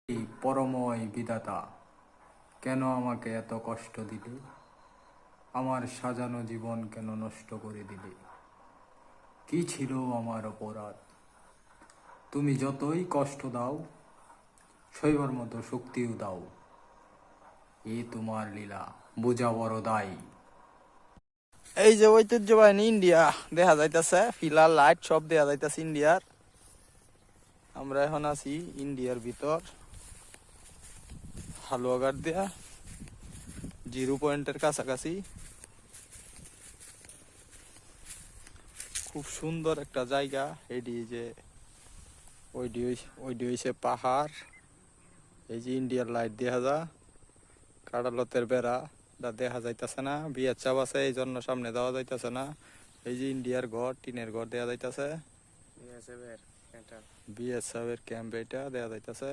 এই পরময় বিধাতা, কেন আমাকে এত কষ্ট দিলে? আমার সাজানো জীবন কেন নষ্ট করে দিলে? কি ছিল আমার অপরাধ? তুমি যতই কষ্ট দাও, সইবার মতো শক্তিও দাও। এ তোমার লীলা, বোঝা বড় দায়। এই যে ঐতিহ্যবাহী ইন্ডিয়া দেখা যাইতেছে, ফিলার লাইট সব দেখা যাইতেছে ইন্ডিয়ার। আমরা এখন আছি ইন্ডিয়ার ভিতর, হালুয়াঘাট দিয়া 0 পয়েন্টের কাছাকাছি। খুব সুন্দর একটা জায়গা। এটি যে ওইটি হইছে পাহাড়। এই যে ইন্ডিয়ার লাইট দেখা যা, কাটালতের বেড়া দেখা যাইতেছে না, বিয়ের চাপ আছে এই জন্য সামনে যাওয়া যাইতেছে না। এই যে ইন্ডিয়ার ঘর, টিনের ঘর দেখা যাইতেছে, বিএসএফ এর ক্যাম্প এটা দেখা যাইতেছে।